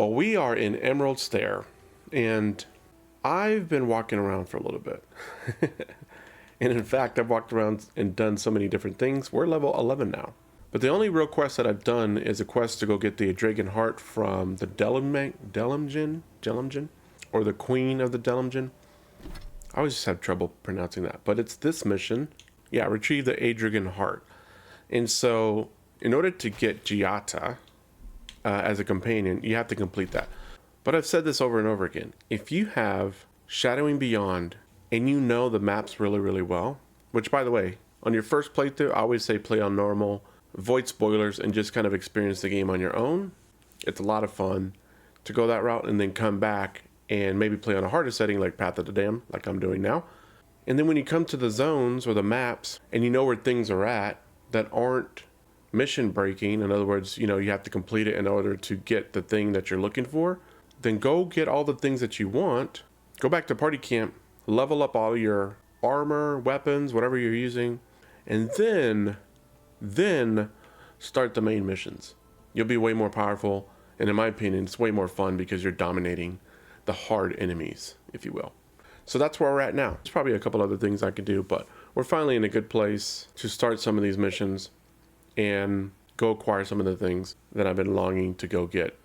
Well, we are in Emerald Stair, and I've been walking around for a little bit. And in fact, I've walked around and done so many different things. We're level 11 now. But the only real quest that I've done is a quest to go get the Dragon Heart from the Delimgen, or the Queen of the Delimgen. I always just have trouble pronouncing that, but it's this mission. Yeah, retrieve the Dragon Heart. And so, in order to get Hjilde as a companion, you have to complete that. But I've said this over and over again. If you have Shadowing Beyond and you know the maps really, really well, which by the way, on your first playthrough, I always say play on normal, avoid spoilers, and just kind of experience the game on your own. It's a lot of fun to go that route and then come back and maybe play on a harder setting like Path of the Dam, like I'm doing now. And then when you come to the zones or the maps and you know where things are at that aren't mission breaking, in other words, you have to complete it in order to get the thing that you're looking for, then go get all the things that you want, go back to party camp, level up all your armor, weapons, whatever you're using, and then start the main missions. You'll be way more powerful, and in my opinion, it's way more fun because you're dominating the hard enemies, if you will. So that's where we're at now. There's probably a couple other things I could do, but we're finally in a good place to start some of these missions and go acquire some of the things that I've been longing to go get.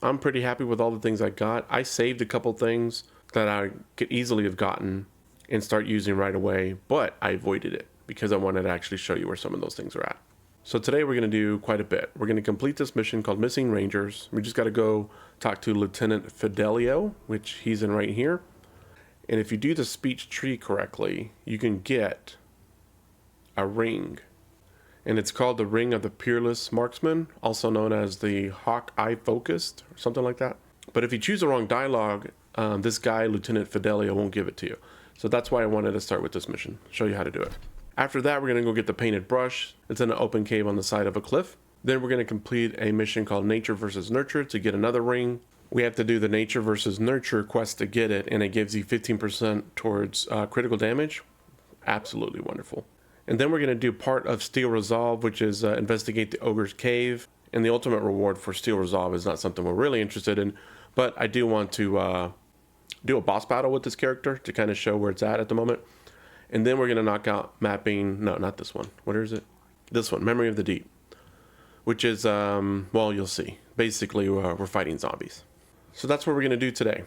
I'm pretty happy with all the things I got. I saved a couple things that I could easily have gotten and start using right away, but I avoided it because I wanted to actually show you where some of those things are at. So today we're going to do quite a bit. We're going to complete this mission called Missing Rangers. We just got to go talk to Lieutenant Fidelio, which he's in right here. And if you do the speech tree correctly, you can get a ring. And it's called the Ring of the Peerless Marksman, also known as the Hawk Eye Focused, or something like that. But if you choose the wrong dialogue, this guy, Lieutenant Fidelio, won't give it to you. So that's why I wanted to start with this mission, show you how to do it. After that, we're going to go get the painted brush. It's in an open cave on the side of a cliff. Then we're going to complete a mission called Nature versus Nurture to get another ring. We have to do the Nature versus Nurture quest to get it, and it gives you 15% towards critical damage. Absolutely wonderful. And then we're going to do part of Steel Resolve, which is investigate the Ogre's Cave. And the ultimate reward for Steel Resolve is not something we're really interested in, but I do want to do a boss battle with this character to kind of show where it's at the moment. And then we're going to knock out mapping, no, not this one. What is it? This one, Memory of the Deep, which is, well, you'll see. Basically, we're fighting zombies. So that's what we're going to do today.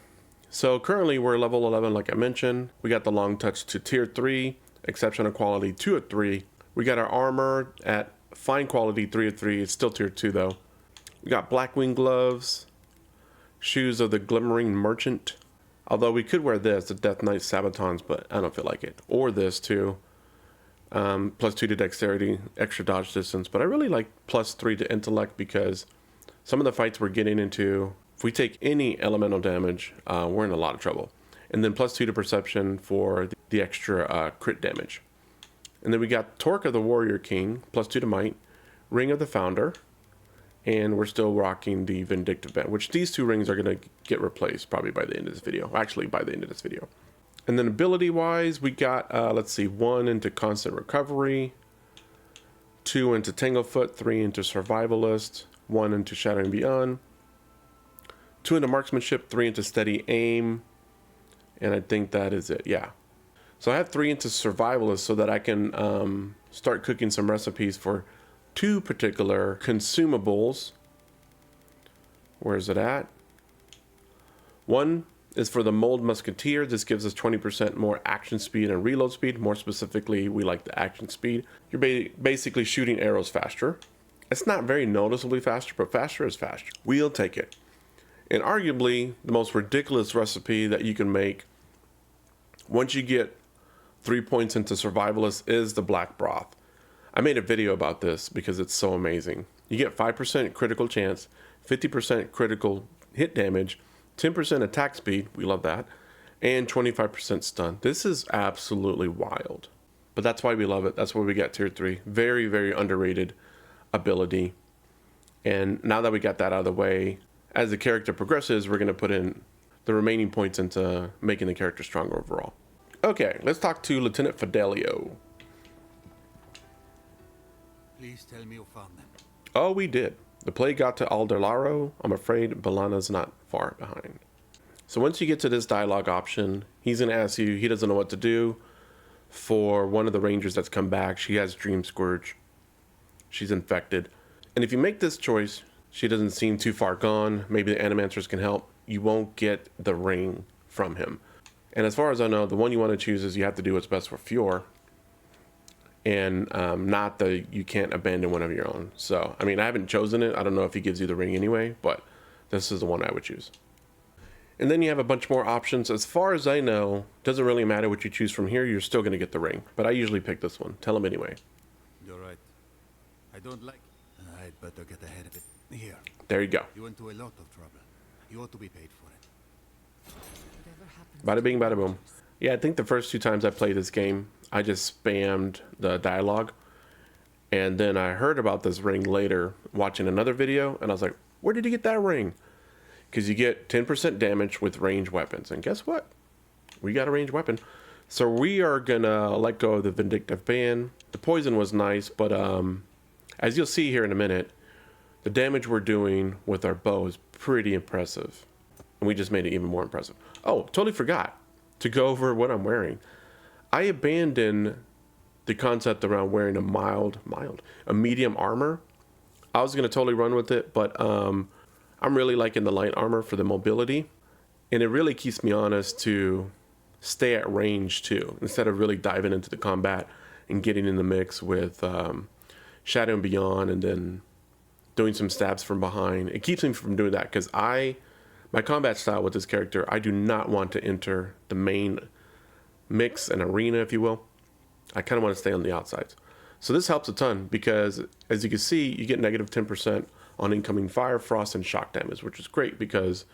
So currently we're level 11, like I mentioned. We got the long touch to tier 3, exceptional quality 2 of 3. We got our armor at fine quality 3 of 3. It's still tier 2 though. We got Blackwing gloves, shoes of the Glimmering Merchant. Although we could wear this, the Death Knight Sabatons, but I don't feel like it. Or this too. +2 to Dexterity, extra dodge distance. But I really like +3 to Intellect because some of the fights we're getting into, if we take any elemental damage, we're in a lot of trouble. And then +2 to Perception for the extra crit damage. And then we got Torque of the Warrior King, +2 to Might, Ring of the Founder, and we're still rocking the Vindictive Band, which these two rings are going to get replaced probably by the end of this video. Actually, by the end of this video. And then ability-wise, we got, let's see, 1 into Constant Recovery, 2 into Tanglefoot, 3 into Survivalist, 1 into Shadowing Beyond, 2 into Marksmanship, 3 into Steady Aim, and I think that is it, yeah. So I have 3 into Survivalist so that I can start cooking some recipes for 2 particular consumables. Where is it at? 1 is for the Mold Musketeer. This gives us 20% more action speed and reload speed. More specifically, we like the action speed. You're basically shooting arrows faster. It's not very noticeably faster, but faster is faster. We'll take it. And arguably, the most ridiculous recipe that you can make once you get 3 points into Survivalist is the Black Broth. I made a video about this because it's so amazing. You get 5% critical chance, 50% critical hit damage, 10% attack speed, we love that, and 25% stun. This is absolutely wild. But that's why we love it. That's why we got tier 3. Very, very underrated ability. And now that we got that out of the way, as the character progresses, we're going to put in the remaining points into making the character stronger overall. Okay, let's talk to Lieutenant Fidelio. Please tell me you found them. Oh, we did. The plague got to Alderlaro. I'm afraid Balana's not far behind. So once you get to this dialogue option, he's going to ask you, he doesn't know what to do for one of the rangers that's come back. She has Dream Scourge. She's infected. And if you make this choice, she doesn't seem too far gone. Maybe the Animancers can help. You won't get the ring from him. And as far as I know, the one you want to choose is you have to do what's best for Fjord. And not the you can't abandon one of your own. So, I mean, I haven't chosen it. I don't know if he gives you the ring anyway, but this is the one I would choose. And then you have a bunch more options. As far as I know, doesn't really matter what you choose from here. You're still going to get the ring. But I usually pick this one. Tell him anyway. You're right. I don't like it. I'd better get ahead of it. Here. There you go. You went to a lot of trouble. You ought to be paid for it. Bada bing, bada boom. Yeah, I think the first 2 times I played this game, I just spammed the dialogue. And then I heard about this ring later watching another video. And I was like, where did you get that ring? Because you get 10% damage with ranged weapons. And guess what? We got a ranged weapon. So we are going to let go of the Vindictive Band. The poison was nice, but as you'll see here in a minute, the damage we're doing with our bow is pretty impressive. And we just made it even more impressive. Oh, totally forgot to go over what I'm wearing. I abandoned the concept around wearing a medium armor. I was going to totally run with it, but I'm really liking the light armor for the mobility. And it really keeps me honest to stay at range too, instead of really diving into the combat and getting in the mix with Shadow and Beyond and then doing some stabs from behind. It keeps me from doing that because my combat style with this character, I do not want to enter the main mix and arena, if you will. I kind of want to stay on the outsides. So this helps a ton because, as you can see, you get negative 10% on incoming fire, frost, and shock damage, which is great because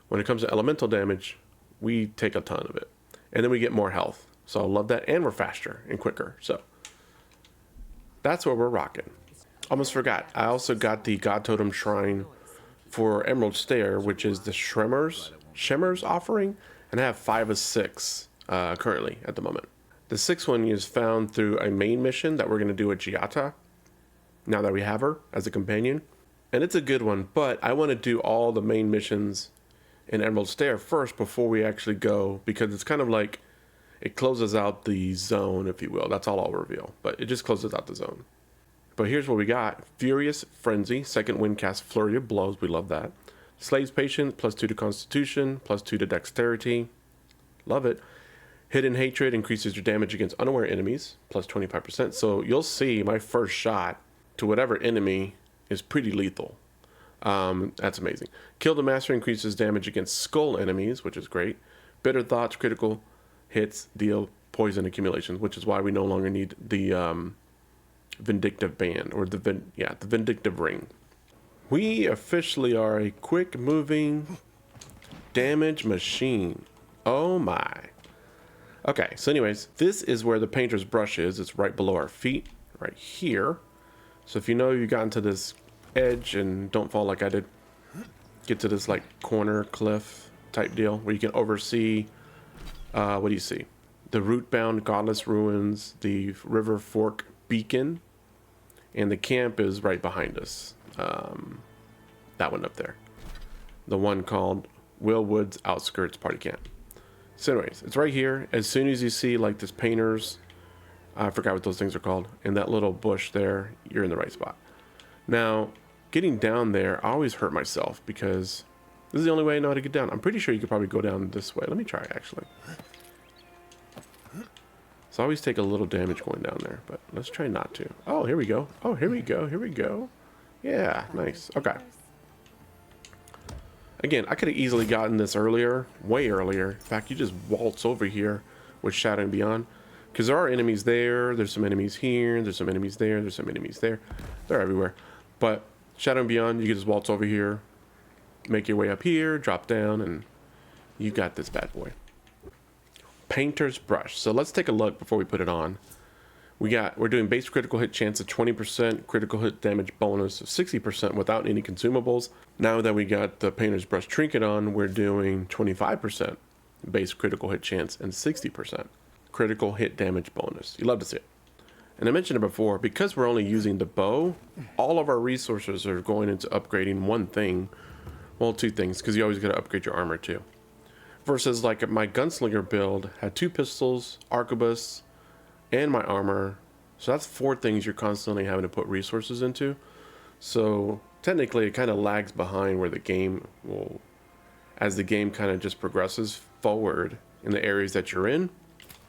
when it comes to elemental damage, we take a ton of it. And then we get more health. So I love that. And we're faster and quicker. So that's what we're rocking. Almost forgot. I also got the God Totem Shrine for Emerald Stair, which is the Shimmer's offering. And I have 5 of 6 currently at the moment. The 6th one is found through a main mission that we're going to do at Hjilde, now that we have her as a companion. And it's a good one, but I want to do all the main missions in Emerald Stair first before we actually go, because it's kind of like it closes out the zone, if you will. That's all I'll reveal, but it just closes out the zone. But here's what we got. Furious Frenzy, second wind cast Flurry of Blows. We love that. Slave's Patience, +2 to Constitution, +2 to Dexterity. Love it. Hidden Hatred increases your damage against unaware enemies, +25%. So you'll see my first shot to whatever enemy is pretty lethal. That's amazing. Kill the Master increases damage against skull enemies, which is great. Bitter Thoughts, critical hits deal poison accumulations, which is why we no longer need the Vindictive Band, or the Vindictive Ring. We officially are a quick moving damage machine. Oh my. Okay, so anyways, this is where the painter's brush is. It's right below our feet, right here. So if you know you got into this edge and don't fall like I did, get to this like corner cliff type deal where you can oversee, what do you see? The root-bound Godless Ruins, the River Fork Beacon, and the camp is right behind us. That one up there. The one called Will Woods Outskirts Party Camp. So anyways, it's right here. As soon as you see like this painter's, I forgot what those things are called, in that little bush there, you're in the right spot. Now, getting down there, I always hurt myself because this is the only way I know how to get down. I'm pretty sure you could probably go down this way. Let me try actually. So I always take a little damage going down there, but let's try not to. Oh, here we go. Oh, here we go. Here we go. Yeah, nice. Okay. Again, I could have easily gotten this earlier, way earlier. In fact, you just waltz over here with Shadow and Beyond. Because there are enemies there, there's some enemies here, there's some enemies there, there's some enemies there. They're everywhere. But Shadow and Beyond, you can just waltz over here, make your way up here, drop down, and you got this bad boy. Painter's Brush. So let's take a look before we put it on. We're doing base critical hit chance of 20%, critical hit damage bonus of 60% without any consumables. Now that we got the Painter's Brush trinket on, we're doing 25% base critical hit chance and 60% critical hit damage bonus. You love to see it. And I mentioned it before, because we're only using the bow, all of our resources are going into upgrading one thing. Well, two things, because you always got to upgrade your armor too. Versus like my gunslinger build had 2 pistols, arquebus, and my armor. So that's 4 things you're constantly having to put resources into. So technically it kind of lags behind where the game will, as the game kind of just progresses forward in the areas that you're in.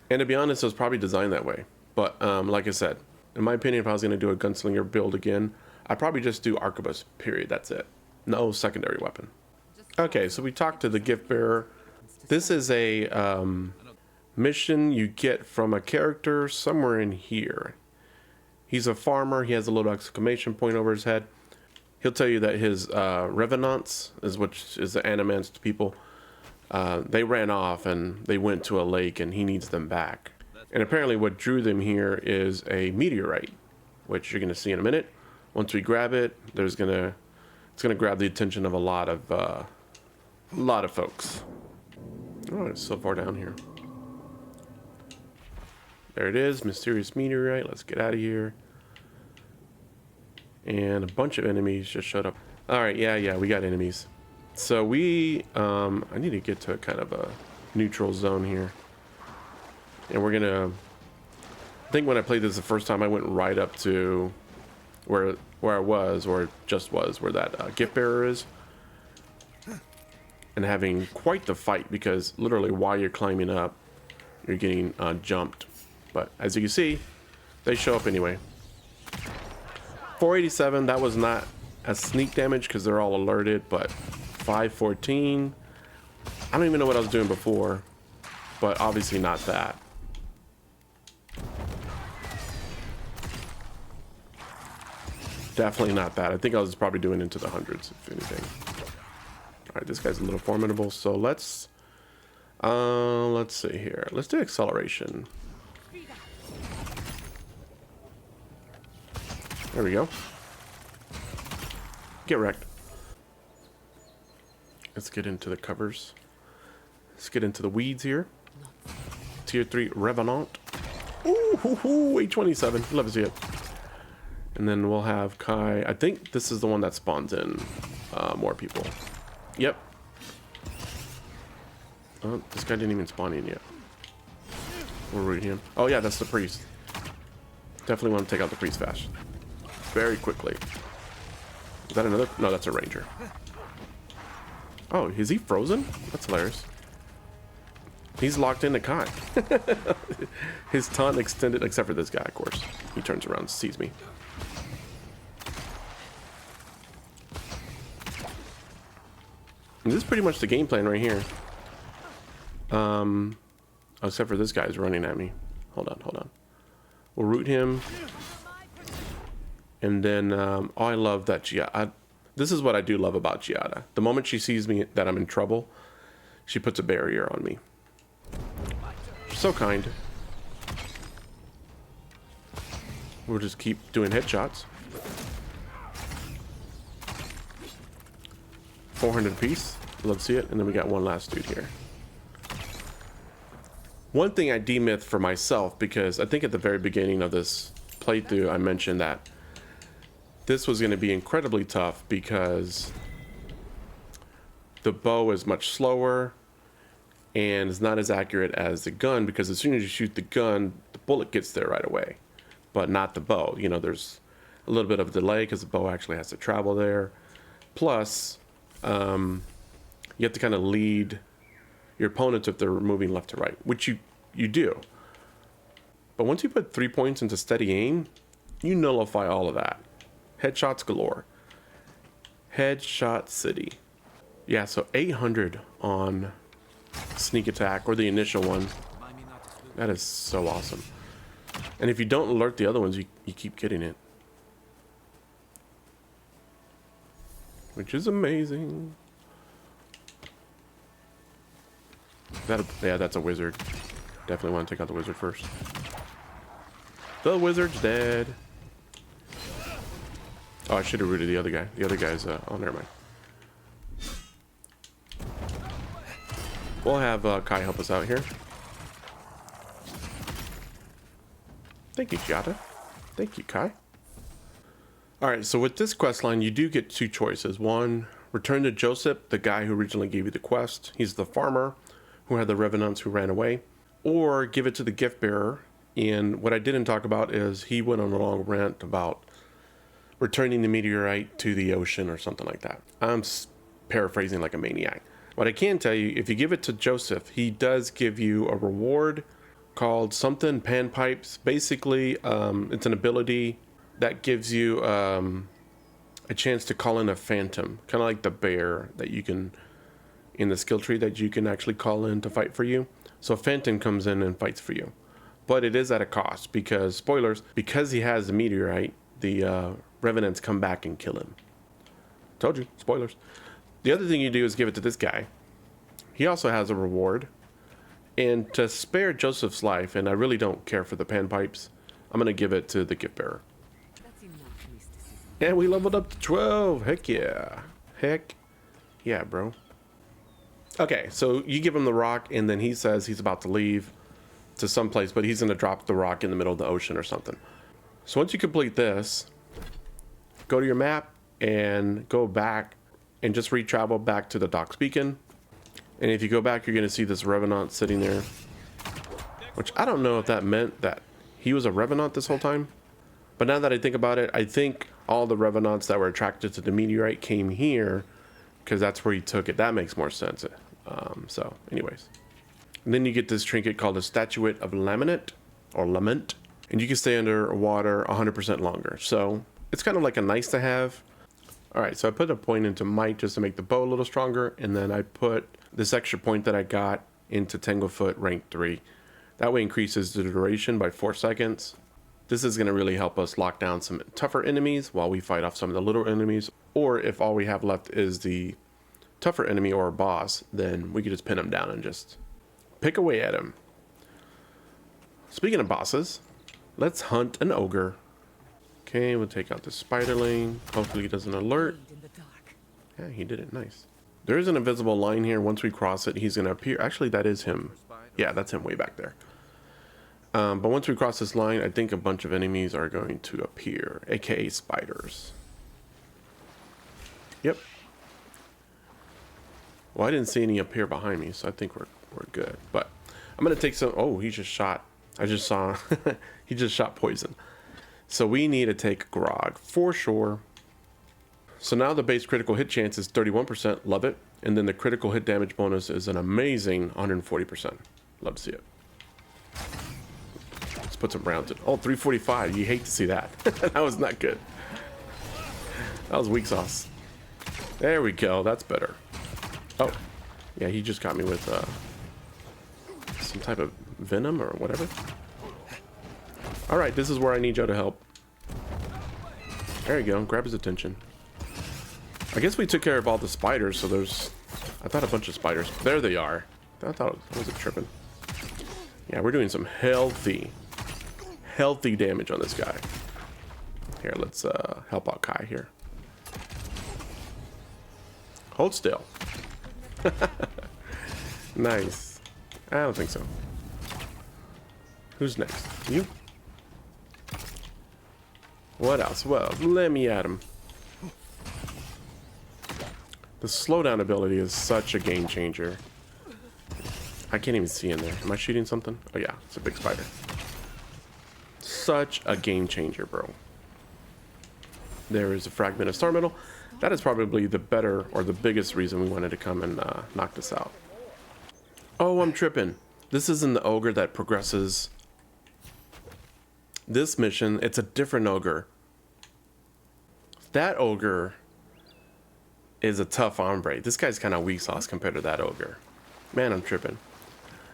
And to be honest, it was probably designed that way. But like I said, in my opinion, if I was going to do a gunslinger build again, I'd probably just do arquebus, period. That's it. No secondary weapon. Okay, so we talked to the gift bearer. This is a mission you get from a character somewhere in here. He's a farmer. He has a little exclamation point over his head. He'll tell you that his revenants, which is the animanced people, they ran off and they went to a lake and he needs them back. And apparently what drew them here is a meteorite, which you're going to see in a minute. Once we grab it, it's going to grab the attention of a lot of folks. Oh, it's so far down here. There it is, mysterious meteorite. Let's get out of here. And a bunch of enemies just showed up. All right, yeah, we got enemies. So I need to get to kind of a neutral zone here. And we're gonna, I think when I played this the first time, I went right up to where I was, or just was, where that gift bearer is. And having quite the fight, because literally while you're climbing up, you're getting jumped. But as you can see, they show up anyway. 487, that was not a sneak damage because they're all alerted, but 514, I don't even know what I was doing before, but obviously not that. Definitely not that. I think I was probably doing into the hundreds, if anything. All right, this guy's a little formidable, so let's see here. Let's do acceleration. There we go. Get wrecked. Let's get into the covers. Let's get into the weeds here. Tier 3 Revenant. Ooh, 827. Love to see it. And then we'll have Kai. I think this is the one that spawns in more people. Yep. Oh, this guy didn't even spawn in yet. We're reading him. Oh yeah, that's the priest. Definitely want to take out the priest fast. Very quickly. Is that another? No, that's a ranger. Oh, is he frozen? That's hilarious. He's locked into Kai. His taunt extended, except for this guy, of course. He turns around and sees me. And this is pretty much the game plan right here. Except for this guy's running at me. Hold on. We'll root him. And then, oh, I love that Hjilde. This is what I do love about Hjilde. The moment she sees me that I'm in trouble, she puts a barrier on me. So kind. We'll just keep doing headshots. 400 apiece. Love to see it. And then we got one last dude here. One thing I demyth for myself, because I think at the very beginning of this playthrough I mentioned that this was going to be incredibly tough because the bow is much slower and is not as accurate as the gun, because as soon as you shoot the gun, the bullet gets there right away, but not the bow. You know, there's a little bit of a delay because the bow actually has to travel there. Plus, you have to kind of lead your opponents if they're moving left to right, which you do. But once you put 3 points into steady aim, you nullify all of that. Headshots galore. Headshot city. Yeah, so 800 on sneak attack, or the initial one. That is so awesome. And if you don't alert the other ones, you keep getting it. Which is amazing. Yeah, that's a wizard. Definitely want to take out the wizard first. The wizard's dead. Oh, I should have rooted the other guy. The other guy's, oh, never mind. We'll have Kai help us out here. Thank you, Hjilde. Thank you, Kai. Alright, so with this quest line, you do get two choices. One, return to Joseph, the guy who originally gave you the quest. He's the farmer who had the revenants who ran away. Or give it to the gift bearer. And what I didn't talk about is he went on a long rant about returning the meteorite to the ocean or something like that. I'm paraphrasing like a maniac. What I can tell you, if you give it to Joseph, he does give you a reward called something panpipes. Basically, it's an ability that gives you a chance to call in a phantom, kind of like the bear that you can, in the skill tree, that you can actually call in to fight for you. So a phantom comes in and fights for you. But it is at a cost because, spoilers, because he has the meteorite, the revenants come back and kill him. Told you, spoilers. The other thing you do is give it to this guy. He also has a reward. And to spare Joseph's life, and I really don't care for the panpipes, I'm going to give it to the gift bearer. And we leveled up to 12. Heck yeah. Heck yeah, bro. Okay, so you give him the rock, and then he says he's about to leave to someplace, but he's going to drop the rock in the middle of the ocean or something. So once you complete this, go to your map and go back and just re-travel back to the Docks Beacon. And if you go back, you're going to see this Revenant sitting there. Which I don't know if that meant that he was a Revenant this whole time. But now that I think about it, I think all the Revenants that were attracted to the meteorite came here because that's where he took it. That makes more sense. So anyways. And then you get this trinket called a Statuette of Lament or Lament. And you can stay underwater 100% longer. So it's kind of like a nice to have. Alright, so I put a point into might just to make the bow a little stronger. And then I put this extra point that I got into Tanglefoot rank 3. That way increases the duration by 4 seconds. This is going to really help us lock down some tougher enemies while we fight off some of the little enemies. Or if all we have left is the tougher enemy or a boss, then we can just pin him down and just pick away at him. Speaking of bosses, let's hunt an ogre. Okay, we'll take out the spiderling. Hopefully he doesn't alert. Yeah, he did it. Nice. There is an invisible line here. Once we cross it, he's going to appear. Actually, that is him. Yeah, that's him way back there. But once we cross this line, I think a bunch of enemies are going to appear, aka spiders. Yep. Well, I didn't see any appear behind me, so I think we're good. But I'm gonna take some. Oh, he just shot. I just saw. He just shot poison. So we need to take grog for sure. So now the base critical hit chance is 31%. Love it. And then the critical hit damage bonus is an amazing 140%. Love to see it. Let's put some rounds in. Oh, 345. You hate to see that. That was not good. That was weak sauce. There we go. That's better. Oh, yeah, he just got me with some type of venom or whatever. All right, this is where I need Joe to help. There you go. Grab his attention. I guess we took care of all the spiders, so there's... I thought a bunch of spiders. There they are. I thought I was tripping. Yeah, we're doing some healthy damage on this guy. Here, let's help out Kai here. Hold still. Nice. I don't think so. Who's next? You? What else? Well, let me at him. The slowdown ability is such a game changer. I can't even see in there. Am I shooting something? Oh yeah, it's a big spider. Such a game changer, bro. There is a fragment of star metal. That is probably the better or the biggest reason we wanted to come and knock this out. Oh, I'm tripping. This isn't the ogre that progresses. This mission, it's a different ogre. That ogre is a tough hombre. This guy's kind of weak sauce compared to that ogre. Man, I'm tripping.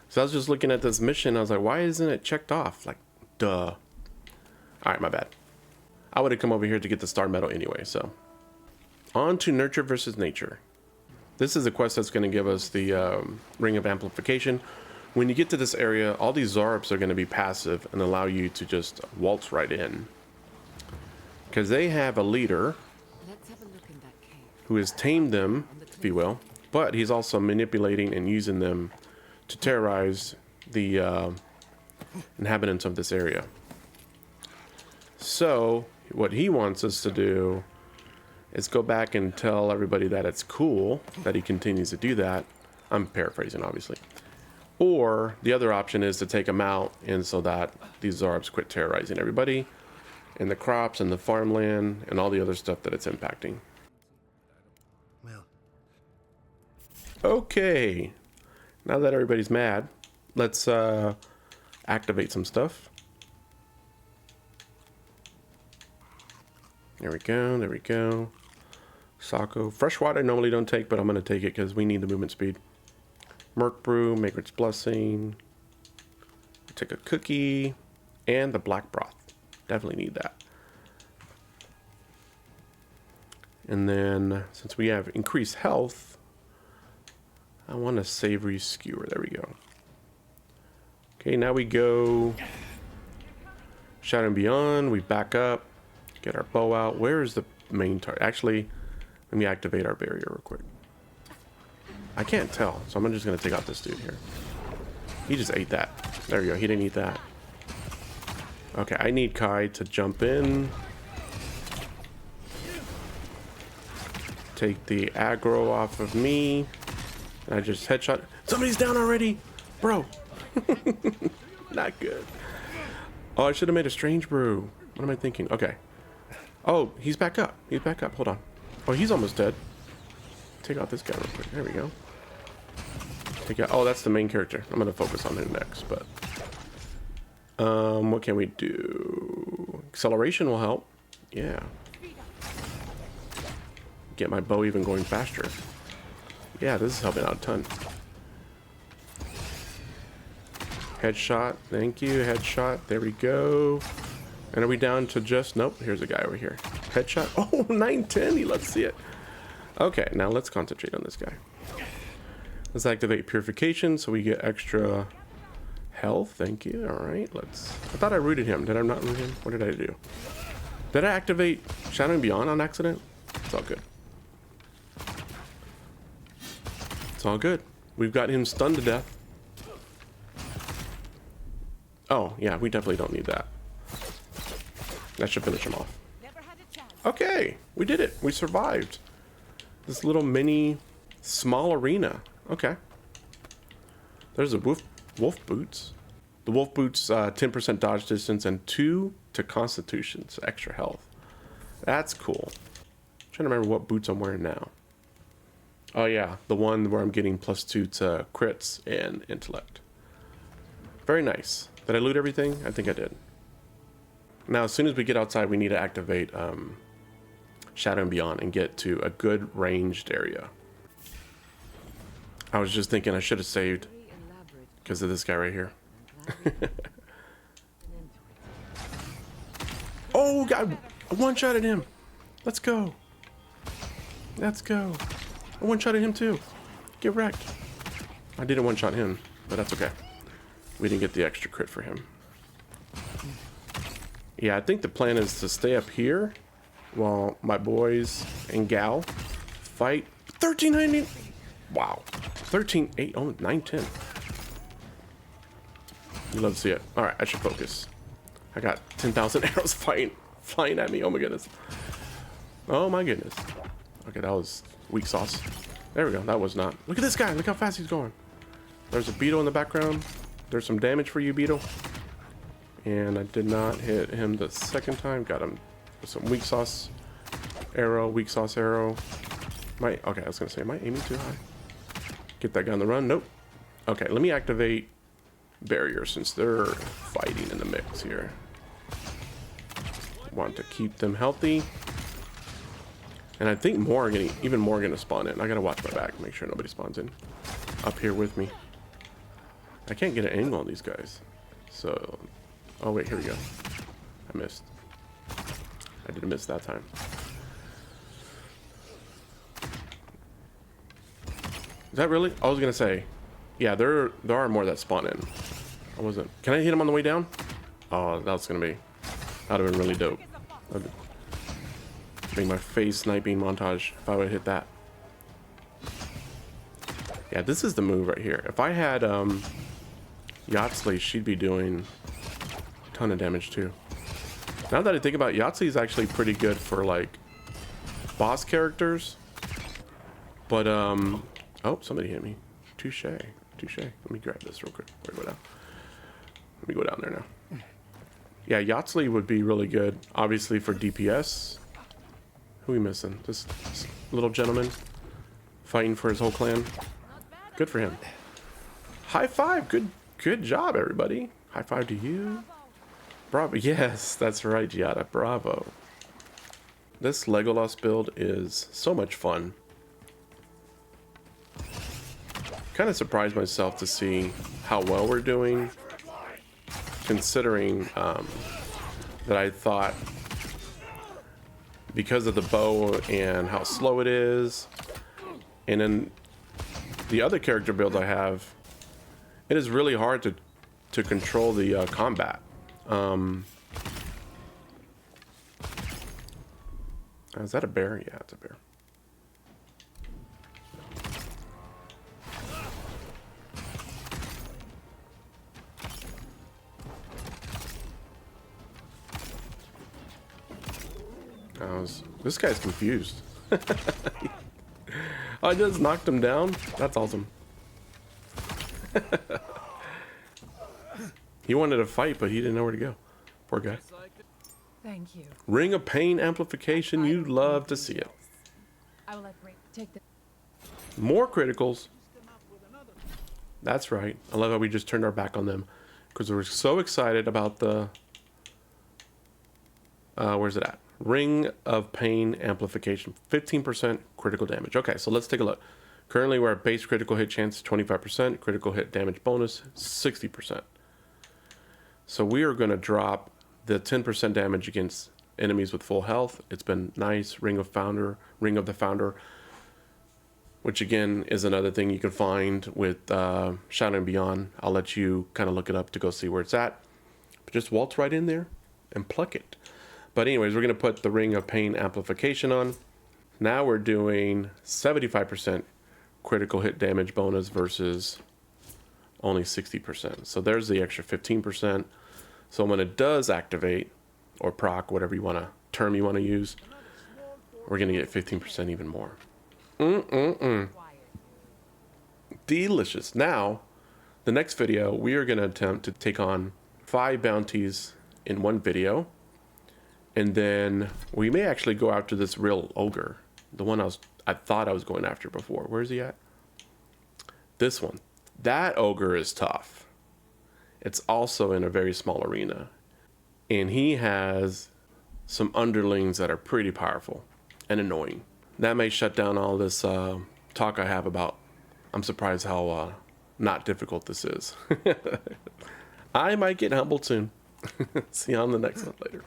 So I was just looking at this mission. I was like, why isn't it checked off? Like, duh. All right, my bad. I would have come over here to get the star medal anyway, so. On to Nurture versus Nature. This is a quest that's going to give us the Ring of Amplification. When you get to this area, all these Zarps are going to be passive and allow you to just waltz right in. Because they have a leader who has tamed them, if you will, but he's also manipulating and using them to terrorize the inhabitants of this area. So what he wants us to do is go back and tell everybody that it's cool that he continues to do that. I'm paraphrasing, obviously. Or the other option is to take him out, and so that these Zarbs quit terrorizing everybody and the crops and the farmland and all the other stuff that it's impacting. Well, Okay, now that everybody's mad, let's activate some stuff. There we go, there we go. Sako. Freshwater I normally don't take, but I'm going to take it because we need the movement speed. Merc Brew, Maker's Blessing. Take a cookie. And the black broth. Definitely need that. And then, since we have increased health, I want a savory skewer. There we go. Okay, now we go Shadow and Beyond. We back up. Get our bow out. Where is the main target? Actually, let me activate our barrier real quick. I can't tell, so I'm just going to take out this dude here. He just ate that. There we go. He didn't eat that. Okay, I need Kai to jump in. Take the aggro off of me. And I just headshot. Somebody's down already! Bro! Not good. Oh, I should have made a strange brew. What am I thinking? Okay. Oh, he's back up. He's back up. Hold on. Oh, he's almost dead. Take out this guy real quick. There we go. Take out. Oh, that's the main character. I'm gonna focus on him next, but what can we do? Acceleration will help. Yeah. Get my bow even going faster. Yeah, this is helping out a ton. Headshot. Thank you. Headshot. There we go. And are we down to just... Nope. Here's a guy over here. Headshot. Oh, 910. He loves to see it. Okay, now let's concentrate on this guy. Let's activate Purification so we get extra health. Thank you. All right, let's... I thought I rooted him. Did I not root him? What did I do? Did I activate Shadow and Beyond on accident? It's all good. It's all good. We've got him stunned to death. Oh, yeah, we definitely don't need that. That should finish him off. Okay, we did it. We survived. This little mini small arena. Okay. There's a wolf boots. The wolf boots 10% dodge distance and 2 to constitution, so extra health. That's cool. I'm trying to remember what boots I'm wearing now. Oh yeah, the one where I'm getting +2 to crits and intellect. Very nice. Did I loot everything? I think I did. Now, as soon as we get outside, we need to activate Shadow and Beyond and get to a good ranged area. I was just thinking I should have saved because of this guy right here. Oh, God! I one-shotted him! Let's go! Let's go! I one-shotted him too! Get wrecked! I didn't one-shot him, but that's okay. We didn't get the extra crit for him. Yeah, I think the plan is to stay up here while my boys and gal fight. 1390. Wow. 13-8. Oh, 910. You love to see it. All right, I should focus. I got 10,000 arrows flying at me. Oh my goodness. Oh my goodness. Okay, that was weak sauce. There we go. That was not. Look at this guy. Look how fast he's going. There's a beetle in the background. There's some damage for you, beetle. And I did not hit him the second time. Got him with some weak sauce arrow, weak sauce arrow. Okay, I was gonna say, am I aiming too high? Get that guy on the run. Nope. Okay, let me activate barrier since they're fighting in the mix here. Want to keep them healthy. And I think more are getting, even more are gonna spawn in. I gotta watch my back, make sure nobody spawns in up here with me. I can't get an angle on these guys. So, oh wait, here we go. I missed. I didn't miss that time. Is that really? I was gonna say, yeah, there are more that spawn in. I wasn't. Can I hit him on the way down? Oh, that's gonna be. That'd have been really dope. That'd make my face sniping montage if I would hit that. Yeah, this is the move right here. If I had Yachtsley, she'd be doing a ton of damage too. Now that I think about it, Yahtzee is actually pretty good for like boss characters. But oh, somebody hit me. Touche. Let me grab this real quick. Where do I go down? Let me go down there now. Yeah, Yahtzee would be really good, obviously, for DPS. Who are we missing? This little gentleman fighting for his whole clan. Good for him. High five. Good job, everybody. High five to you. Bravo. Yes, that's right, Hjilde. Bravo. This Legolas build is so much fun. Kind of surprised myself to see how well we're doing, considering that I thought because of the bow and how slow it is, and then the other character builds I have, it is really hard to control the combat. Is that a bear? Yeah, it's a bear. This guy's confused. I just knocked him down. That's awesome. He wanted to fight, but he didn't know where to go. Poor guy. Thank you. Ring of Pain amplification. You'd love to see it. I will let Ray take the. More criticals. That's right. I love how we just turned our back on them because we were so excited about the. Where's it at? Ring of Pain amplification. 15% critical damage. Okay, so let's take a look. Currently, we're at base critical hit chance 25%, critical hit damage bonus 60%. So we are going to drop the 10% damage against enemies with full health. It's been nice. Ring of the Founder, which again is another thing you can find with Shadow and Beyond. I'll let you kind of look it up to go see where it's at. But just waltz right in there and pluck it. But anyways, we're going to put the Ring of Pain amplification on. Now we're doing 75% critical hit damage bonus versus only 60%. So there's the extra 15%. So when it does activate, or proc, whatever term you want to use, we're going to get 15% even more. Delicious. Now, the next video, we are going to attempt to take on 5 bounties in one video. And then we may actually go after this real ogre. The one I thought I was going after before. Where is he at? This one. That ogre is tough. It's also in a very small arena. And he has some underlings that are pretty powerful and annoying. That may shut down all this talk I have about. I'm surprised how not difficult this is. I might get humbled soon. See you on the next one later.